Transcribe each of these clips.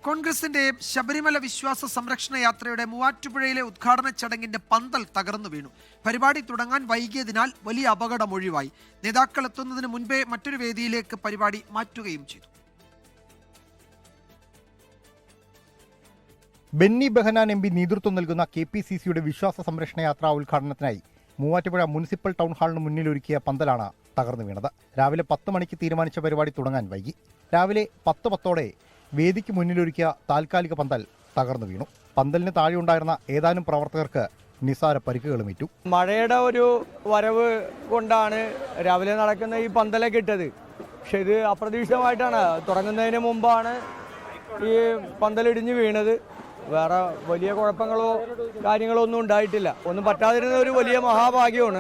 കോൺഗ്രസിന്റെ ശബരിമല വിശ്വാസ സംരക്ഷണ യാത്രയുടെ മൂവാറ്റുപുഴയിലെ ഉദ്ഘാടന ചടങ്ങിന്റെ പന്തൽ തകർന്നു വീണു. പരിപാടി തുടങ്ങാൻ വൈകിയതിനാൽ വലിയ അപകടം ഒഴിവായി. നേതാക്കൾ എത്തുന്നതിന് മുൻപേ മറ്റൊരു വേദിയിലേക്ക് പരിപാടി മാറ്റുകയും ചെയ്തു. ബെന്നി ബെഹനാൻ എം പി നേതൃത്വം നൽകുന്ന KPCCയുടെ വിശ്വാസ സംരക്ഷണ യാത്രാ ഉദ്ഘാടനത്തിനായി മൂവാറ്റുപുഴ മുനിസിപ്പൽ ടൗൺ ഹാളിന് മുന്നിലൊരുക്കിയ പന്തലാണ് തകർന്നു വീണത്. രാവിലെ 10 മണിക്ക് തീരുമാനിച്ച പരിപാടി തുടങ്ങാൻ വൈകി. രാവിലെ 10:10 വേദിക്ക് മുന്നിലൊരുക്കിയ താൽക്കാലിക പന്തൽ തകർന്നു വീണു. പന്തലിന് താഴെയുണ്ടായിരുന്ന ഏതാനും പ്രവർത്തകർക്ക് നിസാര പരിക്കുകളുമേറ്റു. മഴയുടെ ഒരു വരവ് കൊണ്ടാണ് രാവിലെ നടക്കുന്ന ഈ പന്തലൊക്കെ ഇട്ടത്. പക്ഷെ ഇത് അപ്രതീക്ഷിതമായിട്ടാണ്. തുടങ്ങുന്നതിന് മുമ്പാണ് ഈ പന്തലിടിഞ്ഞ് വീണത്. വേറെ വലിയ കുഴപ്പങ്ങളോ കാര്യങ്ങളോ ഒന്നും ഉണ്ടായിട്ടില്ല. ഒന്നും പറ്റാതിരുന്ന ഒരു വലിയ മഹാഭാഗ്യമാണ്.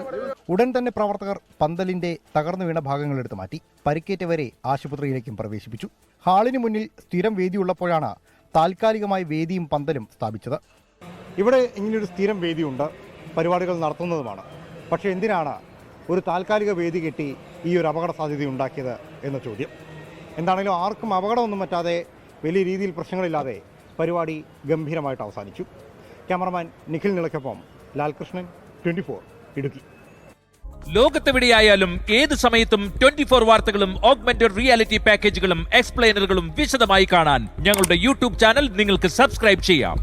ഉടൻ തന്നെ പ്രവർത്തകർ പന്തലിന്റെ തകർന്നു വീണ ഭാഗങ്ങളെടുത്ത് മാറ്റി. പരിക്കേറ്റവരെ ആശുപത്രിയിലേക്കും പ്രവേശിപ്പിച്ചു. ഹാളിന് മുന്നിൽ സ്ഥിരം വേദിയുള്ളപ്പോഴാണ് താൽക്കാലികമായി വേദിയും പന്തലും സ്ഥാപിച്ചത്. ഇവിടെ ഇങ്ങനെയൊരു സ്ഥിരം വേദിയുണ്ട്, പരിപാടികൾ നടത്തുന്നതുമാണ്. പക്ഷേ എന്തിനാണ് ഒരു താൽക്കാലിക വേദി കെട്ടി ഈ ഒരു അപകട സാധ്യത ഉണ്ടാക്കിയത് എന്ന ചോദ്യം. എന്താണെങ്കിലും ആർക്കും അപകടമൊന്നും പറ്റാതെ വലിയ രീതിയിൽ പ്രശ്നങ്ങളില്ലാതെ പരിപാടി ഗംഭീരമായിട്ട് അവസാനിച്ചു. ക്യാമറമാൻ നിഖിൽ നിളയ്ക്കൊപ്പം ലാൽകൃഷ്ണൻ, 24 ഇടുക്കി. ലോകത്തെവിടെയായാലും ഏത് സമയത്തും 24 വാർത്തകളും ഓഗ്മെന്റഡ് റിയാലിറ്റി പാക്കേജുകളും എക്സ്പ്ലെയിനറുകളും വിശദമായി കാണാൻ ഞങ്ങളുടെ YouTube ചാനൽ നിങ്ങൾക്ക് സബ്സ്ക്രൈബ് ചെയ്യാം.